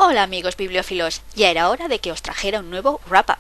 Hola amigos bibliófilos, ya era hora de que os trajera un nuevo wrap-up.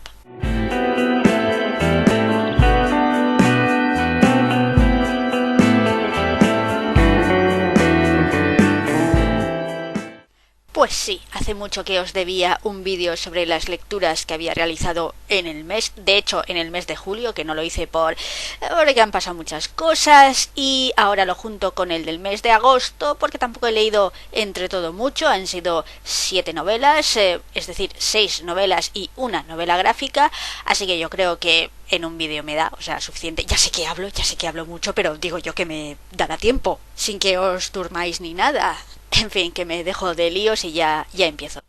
Pues sí, hace mucho que os debía un vídeo sobre las lecturas que había realizado en el mes, de hecho en el mes de julio, que no lo hice porque han pasado muchas cosas, y ahora lo junto con el del mes de agosto, porque tampoco he leído entre todo mucho, han sido 7 novelas, es decir, 6 novelas y una novela gráfica, así que yo creo que en un vídeo me da, suficiente. Ya sé que hablo mucho, pero digo yo que me dará tiempo, sin que os durmáis ni nada. En fin, que me dejo de líos y ya empiezo.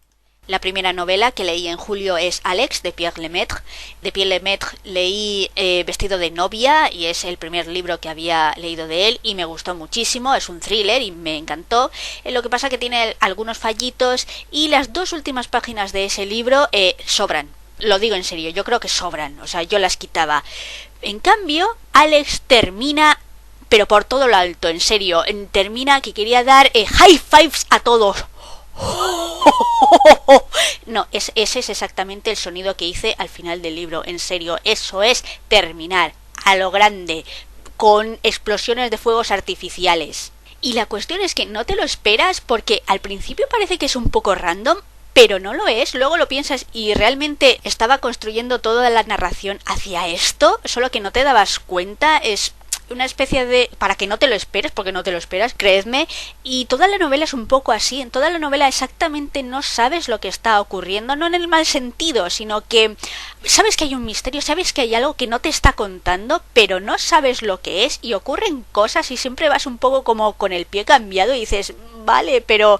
La primera novela que leí en julio es Alex, de Pierre Lemaitre. De Pierre Lemaitre leí Vestido de novia, y es el primer libro que había leído de él y me gustó muchísimo. Es un thriller y me encantó. Lo que pasa que tiene algunos fallitos y las 2 últimas páginas de ese libro sobran. Lo digo en serio, yo creo que sobran, yo las quitaba. En cambio, Alex termina, pero por todo lo alto, en serio, termina que quería dar high fives a todos. No, ese es exactamente el sonido que hice al final del libro, en serio, eso es terminar a lo grande, con explosiones de fuegos artificiales. Y la cuestión es que no te lo esperas, porque al principio parece que es un poco random, pero no lo es, luego lo piensas y realmente estaba construyendo toda la narración hacia esto, solo que no te dabas cuenta. Es una especie de... para que no te lo esperes, porque no te lo esperas, creedme, y toda la novela es un poco así. En toda la novela exactamente no sabes lo que está ocurriendo, no en el mal sentido, sino que sabes que hay un misterio, sabes que hay algo que no te está contando, pero no sabes lo que es, y ocurren cosas y siempre vas un poco como con el pie cambiado y dices, vale, pero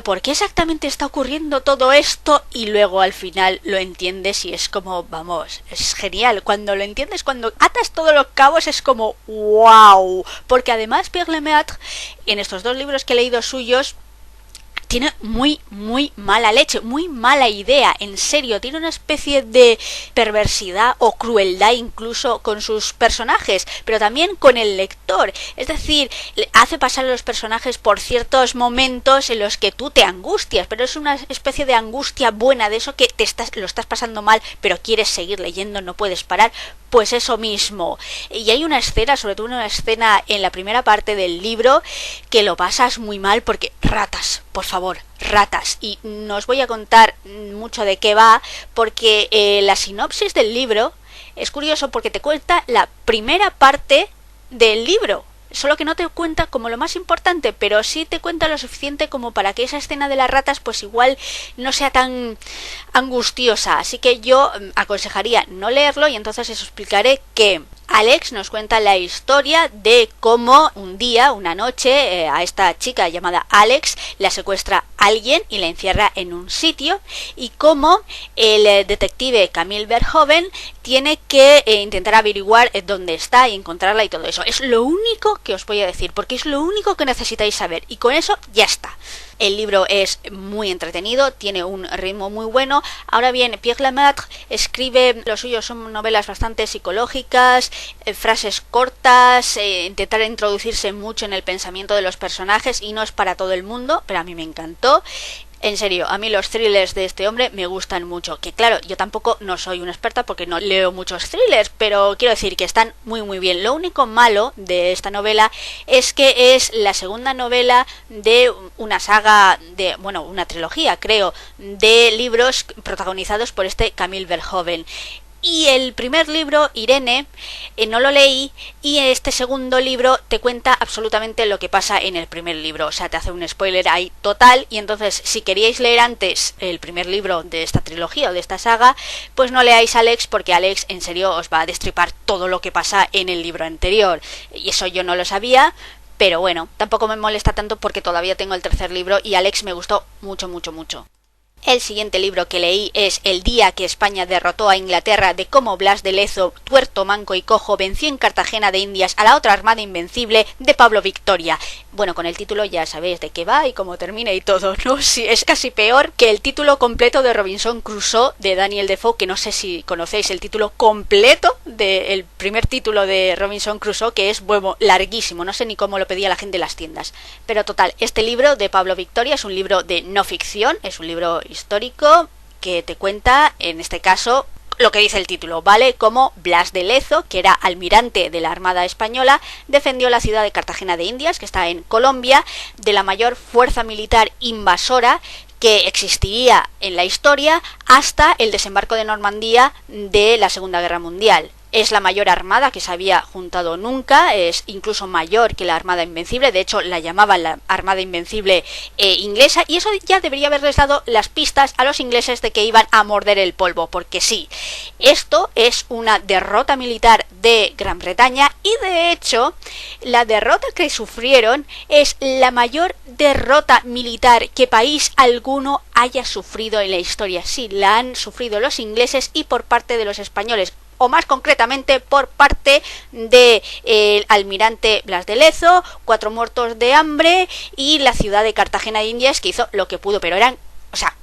¿por qué exactamente está ocurriendo todo esto? Y luego al final lo entiendes y es como, vamos, es genial. Cuando lo entiendes, cuando atas todos los cabos, es como wow. Porque además Pierre Lemaitre, en estos 2 libros que he leído suyos, tiene muy mala leche, muy mala idea, en serio, tiene una especie de perversidad o crueldad incluso con sus personajes, pero también con el lector. Es decir, hace pasar a los personajes por ciertos momentos en los que tú te angustias, pero es una especie de angustia buena, de eso que lo estás pasando mal, pero quieres seguir leyendo, no puedes parar. Pues eso mismo. Y hay una escena, sobre todo una escena en la primera parte del libro, que lo pasas muy mal porque ratas, por favor, ratas. Y no os voy a contar mucho de qué va, porque la sinopsis del libro es curioso porque te cuenta la primera parte del libro. Solo que no te cuenta como lo más importante, pero sí te cuenta lo suficiente como para que esa escena de las ratas pues igual no sea tan angustiosa. Así que yo aconsejaría no leerlo, y entonces os explicaré que Alex nos cuenta la historia de cómo un día, una noche, a esta chica llamada Alex la secuestra alguien y la encierra en un sitio, y cómo el detective Camille Verhoeven tiene que intentar averiguar dónde está y encontrarla y todo eso. Es lo único que os voy a decir, porque es lo único que necesitáis saber, y con eso ya está. El libro es muy entretenido, tiene un ritmo muy bueno. Ahora bien, Pierre Lemaitre escribe, lo suyo son novelas bastante psicológicas, frases cortas, intentar introducirse mucho en el pensamiento de los personajes, y no es para todo el mundo, pero a mí me encantó. En serio, a mí los thrillers de este hombre me gustan mucho. Que claro, yo tampoco no soy una experta porque no leo muchos thrillers, pero quiero decir que están muy bien. Lo único malo de esta novela es que es la segunda novela de una saga, una trilogía, creo, de libros protagonizados por este Camille Verhoeven. Y el primer libro, Irene, no lo leí, y este segundo libro te cuenta absolutamente lo que pasa en el primer libro. Te hace un spoiler ahí total, y entonces si queríais leer antes el primer libro de esta trilogía o de esta saga, pues no leáis Alex, porque Alex en serio os va a destripar todo lo que pasa en el libro anterior. Y eso yo no lo sabía, pero bueno, tampoco me molesta tanto porque todavía tengo el tercer libro y Alex me gustó mucho. El siguiente libro que leí es El día que España derrotó a Inglaterra, de cómo Blas de Lezo, tuerto, manco y cojo, venció en Cartagena de Indias a la otra armada invencible, de Pablo Victoria. Bueno, con el título ya sabéis de qué va y cómo termina y todo, ¿no? Sí, es casi peor que el título completo de Robinson Crusoe de Daniel Defoe, que no sé si conocéis el título completo del primer título de Robinson Crusoe, que es, bueno, larguísimo, no sé ni cómo lo pedía la gente en las tiendas. Pero total, este libro de Pablo Victoria es un libro de no ficción, es un libro histórico que te cuenta, en este caso, lo que dice el título, ¿vale? Como Blas de Lezo, que era almirante de la Armada Española, defendió la ciudad de Cartagena de Indias, que está en Colombia, de la mayor fuerza militar invasora que existiría en la historia hasta el desembarco de Normandía de la Segunda Guerra Mundial. Es la mayor armada que se había juntado nunca, es incluso mayor que la Armada Invencible, de hecho la llamaban la Armada Invencible inglesa, y eso ya debería haberles dado las pistas a los ingleses de que iban a morder el polvo, porque sí, esto es una derrota militar de Gran Bretaña, y de hecho la derrota que sufrieron es la mayor derrota militar que país alguno haya sufrido en la historia. Sí, la han sufrido los ingleses y por parte de los españoles, o más concretamente por parte del almirante Blas de Lezo, 4 muertos de hambre y la ciudad de Cartagena de Indias, que hizo lo que pudo, pero eran,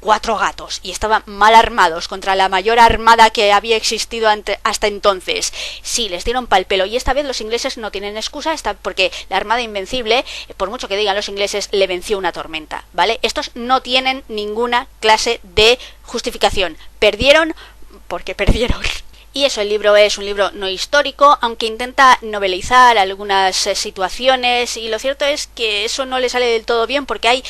4 gatos y estaban mal armados contra la mayor armada que había existido hasta entonces. Sí, les dieron pal pelo, y esta vez los ingleses no tienen excusa, porque la Armada Invencible, por mucho que digan los ingleses, le venció una tormenta, ¿vale? Estos no tienen ninguna clase de justificación. Perdieron porque perdieron. Y eso, el libro es un libro no histórico, aunque intenta novelizar algunas situaciones, y lo cierto es que eso no le sale del todo bien, porque hay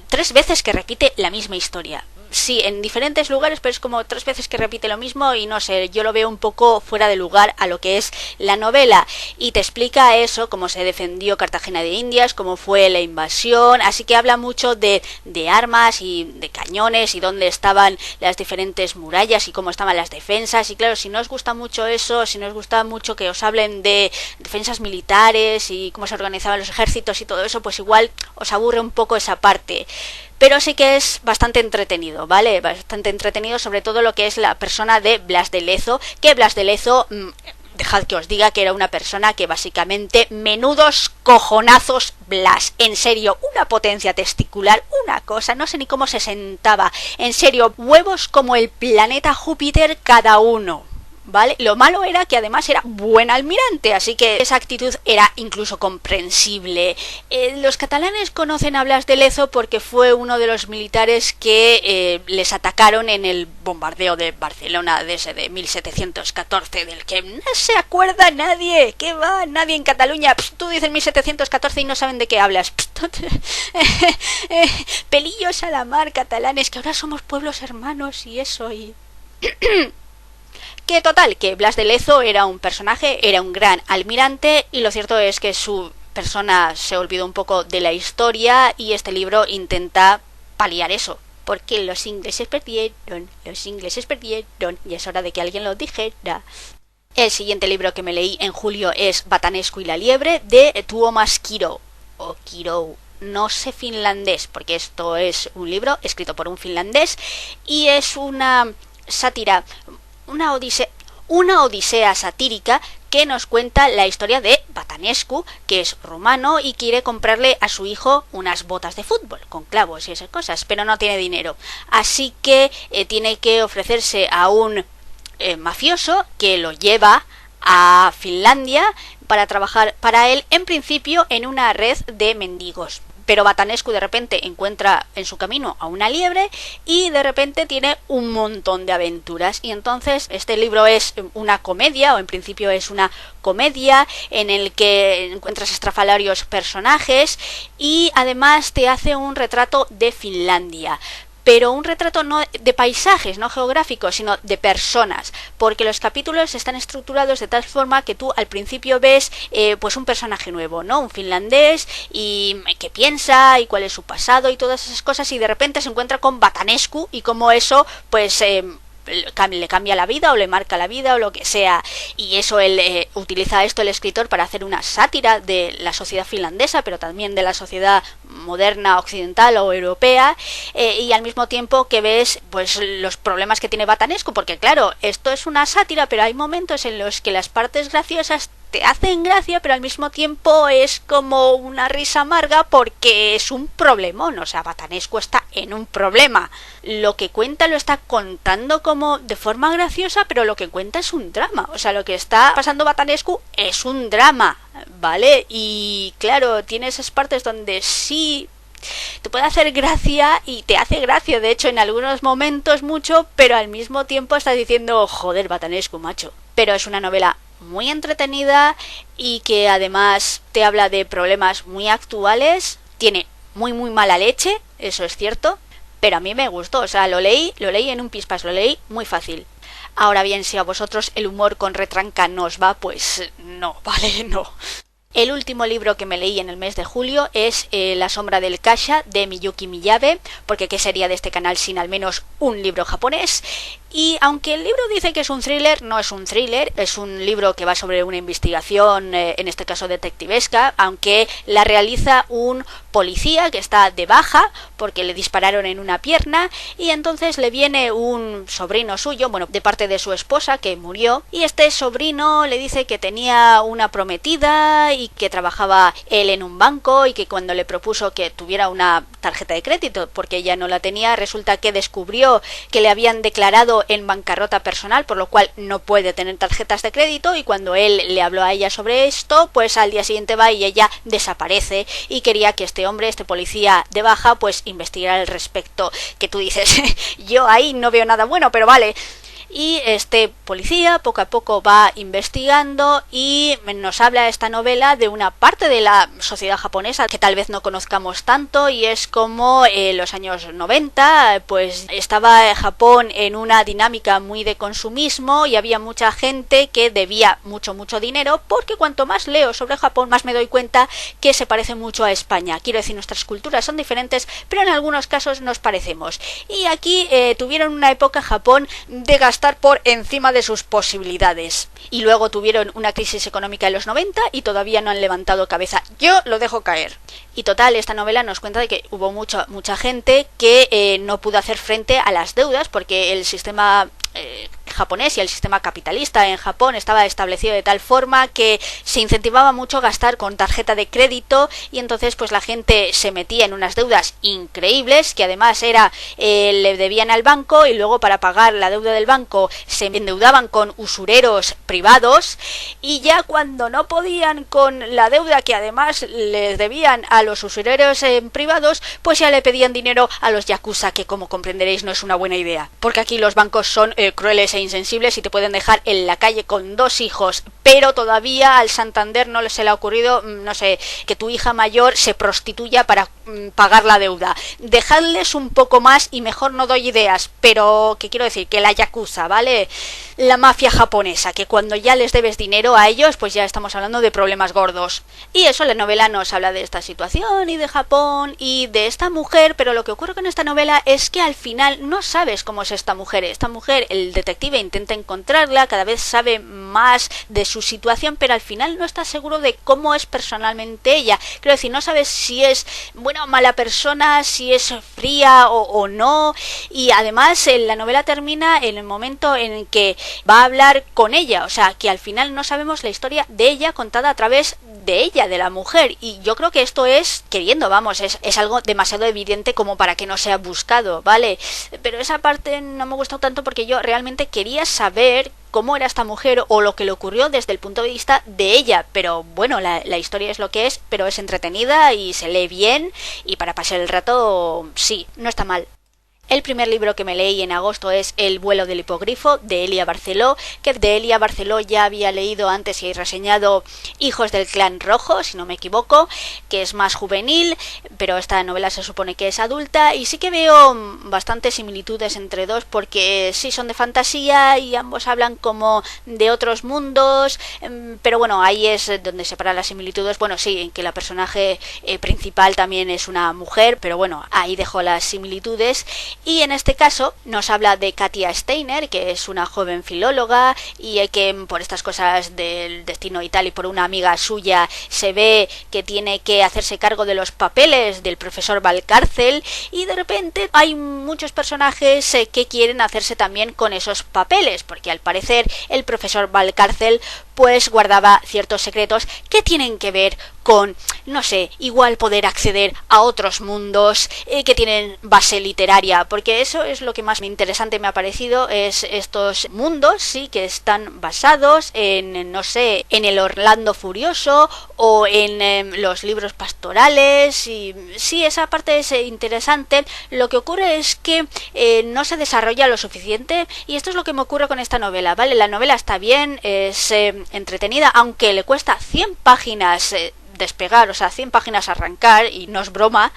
3 veces que repite la misma historia. Sí, en diferentes lugares, pero es como 3 veces que repite lo mismo y no sé, yo lo veo un poco fuera de lugar a lo que es la novela, y te explica eso, cómo se defendió Cartagena de Indias, cómo fue la invasión, así que habla mucho de armas y de cañones y dónde estaban las diferentes murallas y cómo estaban las defensas. Y claro, si no os gusta mucho eso, si no os gusta mucho que os hablen de defensas militares y cómo se organizaban los ejércitos y todo eso, pues igual os aburre un poco esa parte. Pero sí que es bastante entretenido, ¿vale? Bastante entretenido, sobre todo lo que es la persona de Blas de Lezo, que Blas de Lezo, dejad que os diga que era una persona que básicamente, menudos cojonazos Blas, en serio, una potencia testicular, una cosa, no sé ni cómo se sentaba, en serio, huevos como el planeta Júpiter cada uno, ¿vale? Lo malo era que además era buen almirante, así que esa actitud era incluso comprensible. Los catalanes conocen a Blas de Lezo porque fue uno de los militares que les atacaron en el bombardeo de Barcelona de ese de 1714, del que no se acuerda nadie. ¿Qué va? Nadie en Cataluña. Tú dices 1714 y no saben de qué hablas. Pelillos a la mar, catalanes, que ahora somos pueblos hermanos y eso y... Que total, que Blas de Lezo era un personaje, era un gran almirante, y lo cierto es que su persona se olvidó un poco de la historia, y este libro intenta paliar eso. Porque los ingleses perdieron, y es hora de que alguien lo dijera. El siguiente libro que me leí en julio es Batanescu y la liebre, de Tuomas Kirou, o Kirou. No sé finlandés, porque esto es un libro escrito por un finlandés, y es una sátira, una odisea satírica que nos cuenta la historia de Batanescu, que es rumano y quiere comprarle a su hijo unas botas de fútbol con clavos y esas cosas, pero no tiene dinero, así que tiene que ofrecerse a un mafioso que lo lleva a Finlandia para trabajar para él, en principio en una red de mendigos. Pero Batanescu de repente encuentra en su camino a una liebre y de repente tiene un montón de aventuras. Y entonces este libro es una comedia, o en principio es una comedia, en el que encuentras estrafalarios personajes y además te hace un retrato de Finlandia. Pero un retrato no de paisajes, no geográficos, sino de personas, porque los capítulos están estructurados de tal forma que tú al principio ves pues un personaje nuevo, ¿no? Un finlandés, y qué piensa y cuál es su pasado y todas esas cosas, y de repente se encuentra con Batanescu y cómo eso pues le cambia la vida o le marca la vida o lo que sea. Y eso él utiliza esto, el escritor, para hacer una sátira de la sociedad finlandesa, pero también de la sociedad moderna occidental o europea, y al mismo tiempo que ves pues los problemas que tiene Batanescu, porque claro, esto es una sátira, pero hay momentos en los que las partes graciosas te hacen gracia, pero al mismo tiempo es como una risa amarga porque es un problemón. O sea, Batanescu está en un problema. Lo que cuenta lo está contando como de forma graciosa, pero lo que cuenta es un drama. O sea, lo que está pasando Batanescu es un drama, ¿vale? Y claro, tiene esas partes donde sí te puede hacer gracia y te hace gracia, de hecho, en algunos momentos mucho, pero al mismo tiempo estás diciendo, joder, Batanescu, macho. Pero es una novela muy entretenida y que además te habla de problemas muy actuales. Tiene muy mala leche, eso es cierto, pero a mí me gustó. O sea, lo leí en un pispás, lo leí muy fácil. Ahora bien, si a vosotros el humor con retranca no os va, pues no, vale, no. El último libro que me leí en el mes de julio es La sombra del Kasha, de Miyuki Miyabe, porque ¿qué sería de este canal sin al menos un libro japonés? Y aunque el libro dice que es un thriller, no es un thriller, es un libro que va sobre una investigación, en este caso detectivesca, aunque la realiza un policía que está de baja porque le dispararon en una pierna, y entonces le viene un sobrino suyo, bueno, de parte de su esposa que murió, y este sobrino le dice que tenía una prometida y que trabajaba él en un banco, y que cuando le propuso que tuviera una tarjeta de crédito porque ella no la tenía, resulta que descubrió que le habían declarado en bancarrota personal, por lo cual no puede tener tarjetas de crédito, y cuando él le habló a ella sobre esto, pues al día siguiente va y ella desaparece, y quería que este hombre, este policía de baja, pues investigara al respecto. Que tú dices, yo ahí no veo nada bueno, pero vale. Y este policía poco a poco va investigando y nos habla esta novela de una parte de la sociedad japonesa que tal vez no conozcamos tanto, y es como en los años 90 pues estaba Japón en una dinámica muy de consumismo y había mucha gente que debía mucho dinero, porque cuanto más leo sobre Japón más me doy cuenta que se parece mucho a España. Quiero decir, nuestras culturas son diferentes, pero en algunos casos nos parecemos. Y aquí tuvieron una época Japón de gastar por encima de sus posibilidades, y luego tuvieron una crisis económica en los 90 y todavía no han levantado cabeza. Yo lo dejo caer. Y total, esta novela nos cuenta de que hubo mucha gente que no pudo hacer frente a las deudas, porque el sistema japonés y el sistema capitalista en Japón estaba establecido de tal forma que se incentivaba mucho gastar con tarjeta de crédito, y entonces pues la gente se metía en unas deudas increíbles, que además le debían al banco, y luego para pagar la deuda del banco se endeudaban con usureros privados, y ya cuando no podían con la deuda que además les debían a los usureros privados, pues ya le pedían dinero a los yakuza, que como comprenderéis no es una buena idea, porque aquí los bancos son crueles e insensibles y te pueden dejar en la calle con 2 hijos, pero todavía al Santander no se le ha ocurrido, no sé, que tu hija mayor se prostituya para pagar la deuda. Dejadles un poco más y mejor no doy ideas, pero que quiero decir que la yakuza, ¿vale? La mafia japonesa, que cuando ya les debes dinero a ellos, pues ya estamos hablando de problemas gordos. Y eso, la novela nos habla de esta situación y de Japón y de esta mujer, pero lo que ocurre con esta novela es que al final no sabes cómo es esta mujer. Esta mujer, el detective intenta encontrarla, cada vez sabe más de su situación, pero al final no estás seguro de cómo es personalmente ella. Quiero decir, no sabes si es buena o mala persona, si es fría o no, y además la novela termina en el momento en el que va a hablar con ella, o sea, que al final no sabemos la historia de ella contada a través de ella, de la mujer, y yo creo que esto es queriendo, vamos, es algo demasiado evidente como para que no sea buscado, ¿vale? Pero esa parte no me gustó tanto porque yo realmente quería saber cómo era esta mujer o lo que le ocurrió desde el punto de vista de ella, pero bueno, la historia es lo que es, pero es entretenida y se lee bien, y para pasar el rato sí, no está mal. El primer libro que me leí en agosto es El vuelo del hipogrifo, de Elia Barceló, que de Elia Barceló ya había leído antes y reseñado Hijos del clan rojo, si no me equivoco, que es más juvenil, pero esta novela se supone que es adulta, y sí que veo bastantes similitudes entre dos, porque sí son de fantasía y ambos hablan como de otros mundos, pero bueno, ahí es donde separan las similitudes. Bueno, sí, en que la personaje principal también es una mujer, pero bueno, ahí dejo las similitudes. Y en este caso nos habla de Katia Steiner, que es una joven filóloga y que por estas cosas del destino y tal, y por una amiga suya, se ve que tiene que hacerse cargo de los papeles del profesor Valcárcel, y de repente hay muchos personajes que quieren hacerse también con esos papeles, porque al parecer el profesor Valcárcel pues guardaba ciertos secretos que tienen que ver con, no sé, igual poder acceder a otros mundos que tienen base literaria, porque eso es lo que más interesante me ha parecido, es estos mundos, sí, que están basados en, no sé, en el Orlando Furioso o en los libros pastorales, y sí, esa parte es interesante. Lo que ocurre es que no se desarrolla lo suficiente, y esto es lo que me ocurre con esta novela, ¿vale? La novela está bien, es entretenida, aunque le cuesta 100 páginas despegar, o sea, 100 páginas arrancar, y no es broma,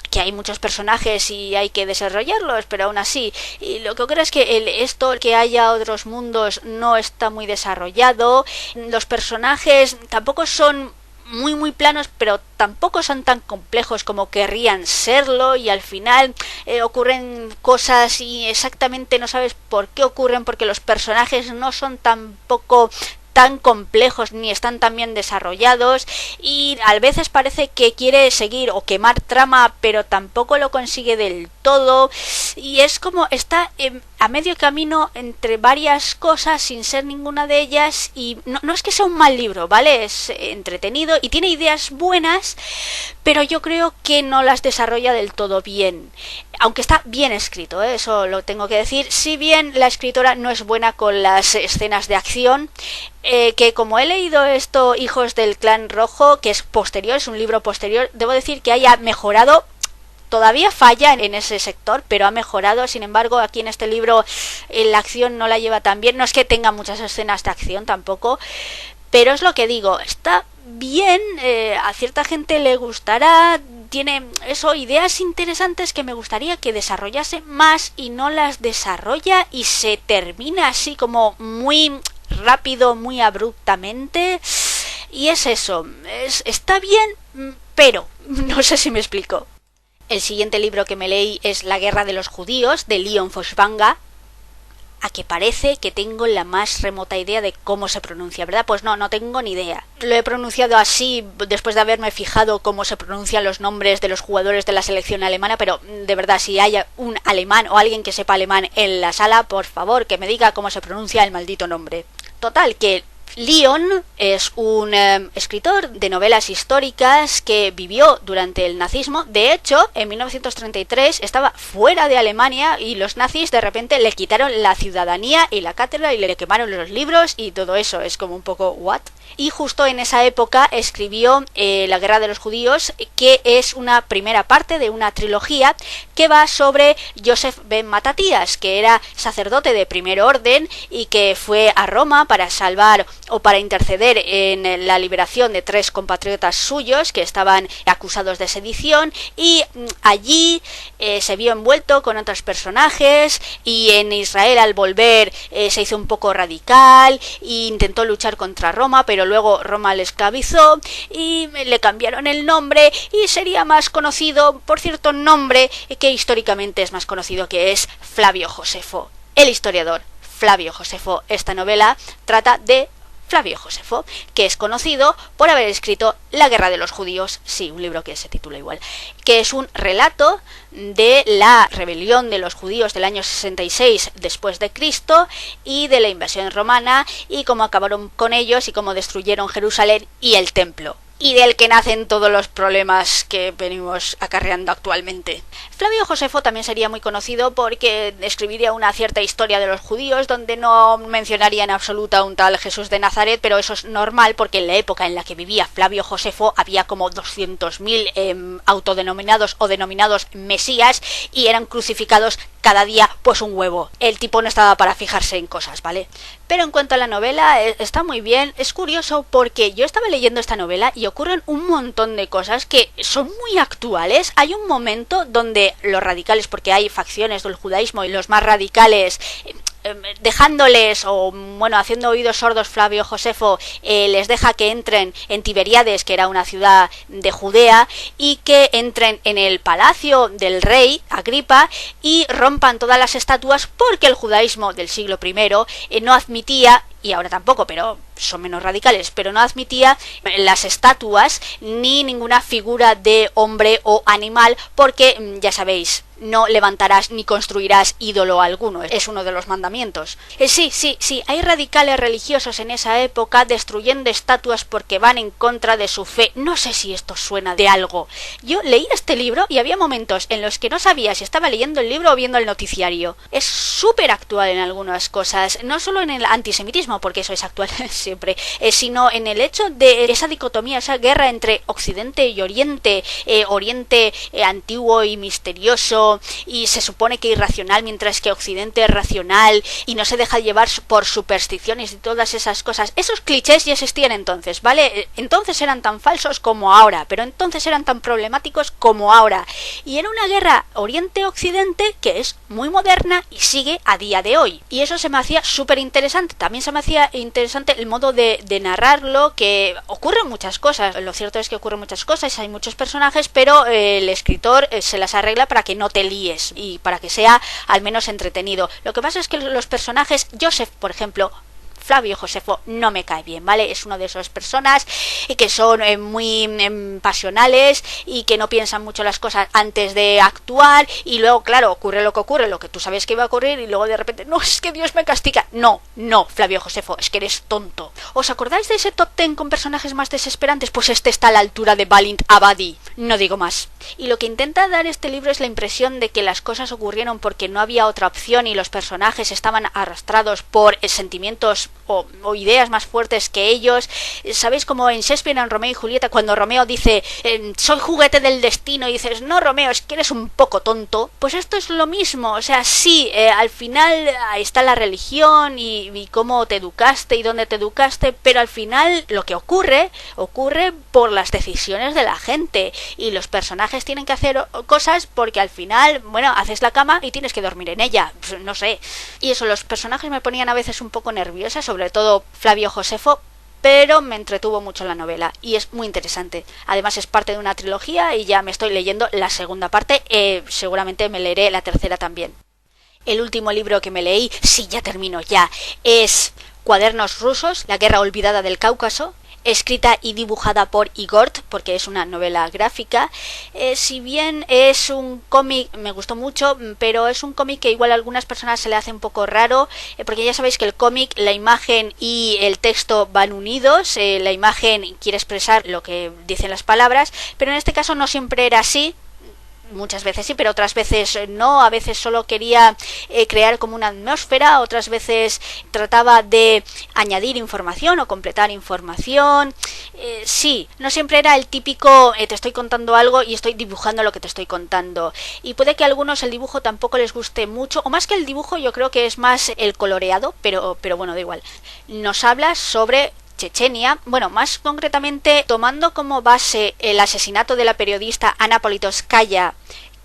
que hay muchos personajes y hay que desarrollarlos, pero aún así, y lo que ocurre es que esto que haya otros mundos no está muy desarrollado, los personajes tampoco son muy planos, pero tampoco son tan complejos como querrían serlo, y al final ocurren cosas y exactamente no sabes por qué ocurren, porque los personajes no son tampoco tan complejos ni están tan bien desarrollados, y a veces parece que quiere seguir o quemar trama, pero tampoco lo consigue del todo, y es como está a medio camino entre varias cosas sin ser ninguna de ellas. Y no es que sea un mal libro, ¿vale? Es entretenido y tiene ideas buenas, pero yo creo que no las desarrolla del todo bien, aunque está bien escrito, eso lo tengo que decir, si bien la escritora no es buena con las escenas de acción, que como he leído esto, Hijos del Clan Rojo, que es posterior, es un libro posterior, debo decir que haya mejorado. Todavía falla en ese sector, pero ha mejorado. Sin embargo, aquí en este libro la acción no la lleva tan bien. No es que tenga muchas escenas de acción tampoco, pero es lo que digo, está bien, a cierta gente le gustará, tiene eso, ideas interesantes que me gustaría que desarrollase más, y no las desarrolla, y se termina así como muy rápido, muy abruptamente, y es eso, está bien, pero no sé si me explico. El siguiente libro que me leí es La guerra de los judíos, de Leon Feuchtwanger, a que parece que tengo la más remota idea de cómo se pronuncia, ¿verdad? Pues no tengo ni idea. Lo he pronunciado así después de haberme fijado cómo se pronuncian los nombres de los jugadores de la selección alemana, pero de verdad, si hay un alemán o alguien que sepa alemán en la sala, por favor, que me diga cómo se pronuncia el maldito nombre. Total, que Leon es un escritor de novelas históricas que vivió durante el nazismo. De hecho, en 1933 estaba fuera de Alemania y los nazis de repente le quitaron la ciudadanía y la cátedra y le quemaron los libros y todo eso. Es como un poco ¿what? Y justo en esa época escribió La guerra de los judíos, que es una primera parte de una trilogía que va sobre Joseph ben Matatías, que era sacerdote de primer orden y que fue a Roma para salvar o para interceder en la liberación de 3 compatriotas suyos que estaban acusados de sedición, y allí se vio envuelto con otros personajes, y en Israel al volver se hizo un poco radical e intentó luchar contra Roma, pero luego Roma le esclavizó y le cambiaron el nombre, y sería más conocido por cierto nombre que históricamente es más conocido, que es Flavio Josefo, el historiador Flavio Josefo. Esta novela trata de Flavio Josefo, que es conocido por haber escrito La guerra de los judíos, sí, un libro que se titula igual, que es un relato de la rebelión de los judíos del año 66 después de Cristo y de la invasión romana, y cómo acabaron con ellos y cómo destruyeron Jerusalén y el templo, y del que nacen todos los problemas que venimos acarreando actualmente. Flavio Josefo también sería muy conocido porque escribiría una cierta historia de los judíos donde no mencionaría en absoluto a un tal Jesús de Nazaret, pero eso es normal porque en la época en la que vivía Flavio Josefo había como 200.000 autodenominados o denominados mesías, y eran crucificados cada día pues un huevo. El tipo no estaba para fijarse en cosas, ¿vale? Pero en cuanto a la novela, está muy bien. Es curioso porque yo estaba leyendo esta novela y ocurren un montón de cosas que son muy actuales. Hay un momento donde los radicales, porque hay facciones del judaísmo y los más radicales dejándoles, o bueno, haciendo oídos sordos Flavio Josefo, les deja que entren en Tiberíades, que era una ciudad de Judea, y que entren en el palacio del rey Agripa y rompan todas las estatuas, porque el judaísmo del siglo I no admitía, y ahora tampoco, pero son menos radicales, pero no admitía las estatuas ni ninguna figura de hombre o animal, porque ya sabéis, no levantarás ni construirás ídolo alguno, es uno de los mandamientos. Sí, hay radicales religiosos en esa época destruyendo estatuas porque van en contra de su fe. No sé si esto suena de algo. Yo leí este libro y había momentos en los que no sabía si estaba leyendo el libro o viendo el noticiario. Es súper actual en algunas cosas, no solo en el antisemitismo, porque eso es actual siempre, sino en el hecho de esa dicotomía, esa guerra entre Occidente y Oriente, Oriente antiguo y misterioso, y se supone que irracional, mientras que Occidente es racional y no se deja llevar por supersticiones y todas esas cosas. Esos clichés ya existían entonces, ¿vale? Entonces eran tan falsos como ahora, pero entonces eran tan problemáticos como ahora. Y era una guerra Oriente-Occidente que es muy moderna y sigue a día de hoy. Y eso se me hacía súper interesante. También se me hacía interesante el modo de narrarlo, que ocurren muchas cosas. Lo cierto es que ocurren muchas cosas, hay muchos personajes, pero el escritor se las arregla para que no te líes y para que sea al menos entretenido. Lo que pasa es que los personajes, Joseph, por ejemplo, Flavio Josefo, no me cae bien, ¿vale? Es uno de esas personas y que son muy pasionales y que no piensan mucho las cosas antes de actuar, y luego, claro, ocurre, lo que tú sabes que iba a ocurrir, y luego de repente, no, es que Dios me castiga. No, Flavio Josefo, es que eres tonto. ¿Os acordáis de ese top 10 con personajes más desesperantes? Pues este está a la altura de Balint Abadi, no digo más. Y lo que intenta dar este libro es la impresión de que las cosas ocurrieron porque no había otra opción y los personajes estaban arrastrados por sentimientos o ideas más fuertes que ellos. ¿Sabéis como en Shakespeare, en Romeo y Julieta, cuando Romeo dice soy juguete del destino, y dices, no, Romeo, es que eres un poco tonto? Pues esto es lo mismo. O sea, sí, al final ahí está la religión y cómo te educaste y dónde te educaste, pero al final lo que ocurre por las decisiones de la gente, y los personajes tienen que hacer cosas porque al final, bueno, haces la cama y tienes que dormir en ella, no sé. Y eso, los personajes me ponían a veces un poco nerviosa, sobre todo Flavio Josefo, pero me entretuvo mucho la novela y es muy interesante. Además es parte de una trilogía y ya me estoy leyendo la segunda parte, seguramente me leeré la tercera también. El último libro que me leí, sí, ya termino ya, es Cuadernos rusos, la guerra olvidada del Cáucaso, escrita y dibujada por Igor, porque es una novela gráfica. Si bien es un cómic, me gustó mucho, pero es un cómic que igual a algunas personas se le hace un poco raro, porque ya sabéis que el cómic, la imagen y el texto van unidos, la imagen quiere expresar lo que dicen las palabras, pero en este caso no siempre era así. Muchas veces sí, pero otras veces no. A veces solo quería crear como una atmósfera, otras veces trataba de añadir información o completar información. Sí, no siempre era el típico te estoy contando algo y estoy dibujando lo que te estoy contando. Y puede que a algunos el dibujo tampoco les guste mucho, o más que el dibujo yo creo que es más el coloreado, pero bueno, da igual. Nos habla sobre Chechenia, bueno, más concretamente tomando como base el asesinato de la periodista Ana Politkovskaya,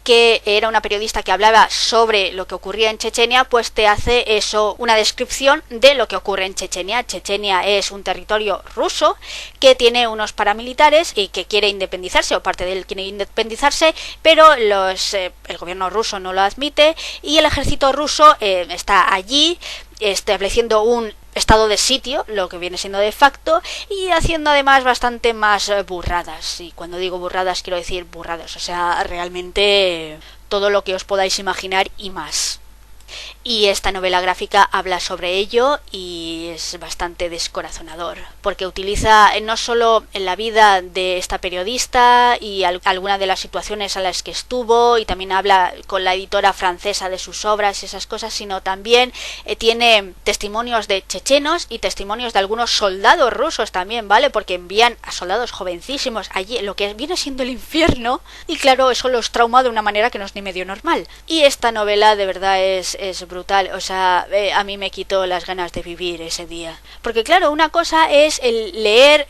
que era una periodista que hablaba sobre lo que ocurría en Chechenia, pues te hace eso, una descripción de lo que ocurre en Chechenia. Chechenia es un territorio ruso que tiene unos paramilitares y que quiere independizarse, o parte de él quiere independizarse, pero el gobierno ruso no lo admite, y el ejército ruso está allí estableciendo un estado de sitio, lo que viene siendo de facto, y haciendo además bastante más burradas. Y cuando digo burradas quiero decir burradas, o sea, realmente todo lo que os podáis imaginar y más. Y esta novela gráfica habla sobre ello y es bastante descorazonador, porque utiliza no solo en la vida de esta periodista y algunas de las situaciones a las que estuvo, y también habla con la editora francesa de sus obras y esas cosas, sino también tiene testimonios de chechenos y testimonios de algunos soldados rusos también, ¿vale? Porque envían a soldados jovencísimos allí, lo que viene siendo el infierno, y claro, eso los trauma de una manera que no es ni medio normal. Y esta novela de verdad es brutal, o sea, a mí me quitó las ganas de vivir ese día. Porque claro, una cosa es el leer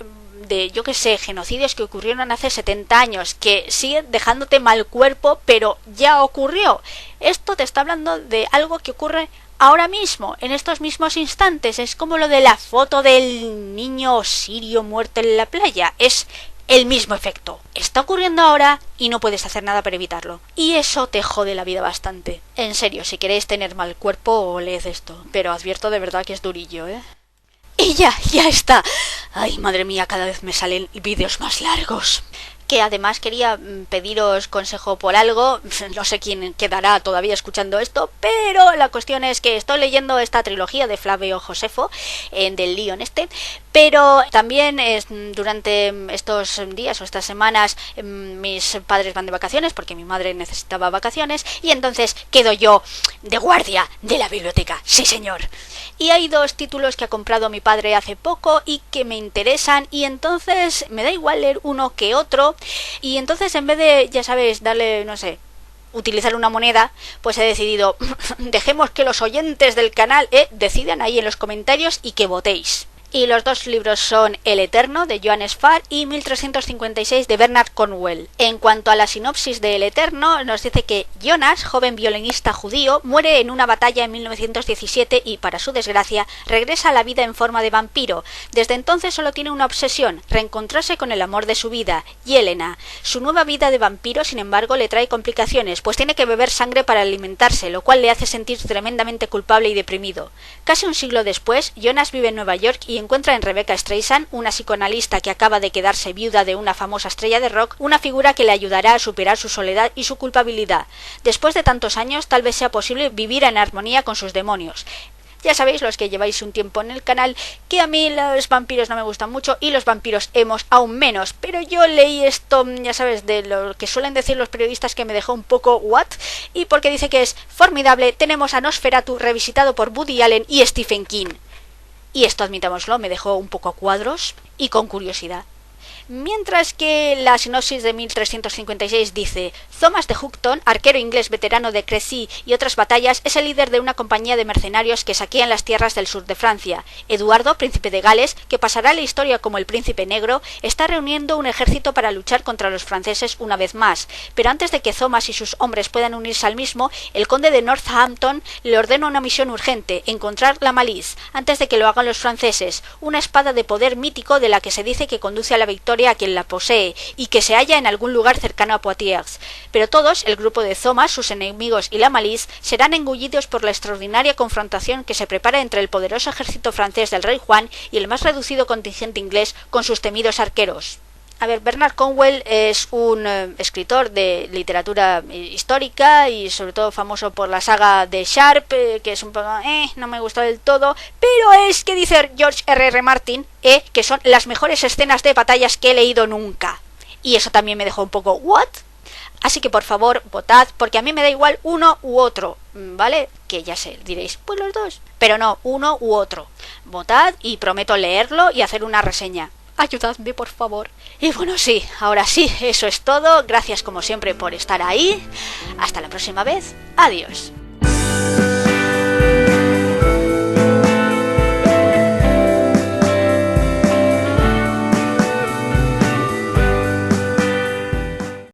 de, yo qué sé, genocidios que ocurrieron hace 70 años, que siguen dejándote mal cuerpo, pero ya ocurrió. Esto te está hablando de algo que ocurre ahora mismo, en estos mismos instantes. Es como lo de la foto del niño sirio muerto en la playa. Es el mismo efecto. Está ocurriendo ahora y no puedes hacer nada para evitarlo. Y eso te jode la vida bastante. En serio, si queréis tener mal cuerpo, leed esto. Pero advierto de verdad que es durillo, ¿eh? Y ya está. Ay, madre mía, cada vez me salen vídeos más largos. Que además quería pediros consejo por algo, no sé quién quedará todavía escuchando esto, pero la cuestión es que estoy leyendo esta trilogía de Flavio Josefo, del Lion pero también durante estos días o estas semanas mis padres van de vacaciones porque mi madre necesitaba vacaciones y entonces quedo yo de guardia de la biblioteca, sí señor. Y hay 2 títulos que ha comprado mi padre hace poco y que me interesan y entonces me da igual leer uno que otro y entonces en vez de, ya sabéis, darle, no sé, utilizar una moneda, pues he decidido dejemos que los oyentes del canal decidan ahí en los comentarios y que votéis. Y los 2 libros son El Eterno, de Johannes Farr, y 1356, de Bernard Cornwell. En cuanto a la sinopsis de El Eterno, nos dice que Jonas, joven violinista judío, muere en una batalla en 1917 y, para su desgracia, regresa a la vida en forma de vampiro. Desde entonces solo tiene una obsesión, reencontrarse con el amor de su vida, Yelena. Su nueva vida de vampiro, sin embargo, le trae complicaciones, pues tiene que beber sangre para alimentarse, lo cual le hace sentir tremendamente culpable y deprimido. Casi un siglo después, Jonas vive en Nueva York y encuentra en Rebecca Streisand, una psicoanalista que acaba de quedarse viuda de una famosa estrella de rock, una figura que le ayudará a superar su soledad y su culpabilidad. Después de tantos años, tal vez sea posible vivir en armonía con sus demonios. Ya sabéis, los que lleváis un tiempo en el canal, que a mí los vampiros no me gustan mucho y los vampiros emos aún menos, pero yo leí esto, ya sabes, de lo que suelen decir los periodistas, que me dejó un poco what, y porque dice que es formidable. Tenemos a Nosferatu revisitado por Woody Allen y Stephen King. Y esto, admitámoslo, me dejó un poco a cuadros y con curiosidad. Mientras que la sinopsis de 1356 dice: Thomas de Houghton, arquero inglés veterano de Crécy y otras batallas, es el líder de una compañía de mercenarios que saquean las tierras del sur de Francia. Eduardo, príncipe de Gales, que pasará a la historia como el príncipe negro, está reuniendo un ejército para luchar contra los franceses una vez más, pero antes de que Thomas y sus hombres puedan unirse al mismo, el conde de Northampton le ordena una misión urgente: encontrar la malice, antes de que lo hagan los franceses, una espada de poder mítico de la que se dice que conduce a la victoria a quien la posee y que se halla en algún lugar cercano a Poitiers. Pero todos, el grupo de Thomas, sus enemigos y la malice, serán engullidos por la extraordinaria confrontación que se prepara entre el poderoso ejército francés del rey Juan y el más reducido contingente inglés con sus temidos arqueros. A ver, Bernard Cornwell es un escritor de literatura histórica y sobre todo famoso por la saga de Sharp, que es un poco, no me gustó del todo, pero es que dice George R.R. Martin, que son las mejores escenas de batallas que he leído nunca. Y eso también me dejó un poco, ¿what? Así que por favor, votad, porque a mí me da igual uno u otro, ¿vale? Que ya sé, diréis, pues los 2. Pero no, uno u otro. Votad y prometo leerlo y hacer una reseña. Ayudadme, por favor. Y bueno, sí, ahora sí, eso es todo. Gracias como siempre por estar ahí. Hasta la próxima vez. Adiós.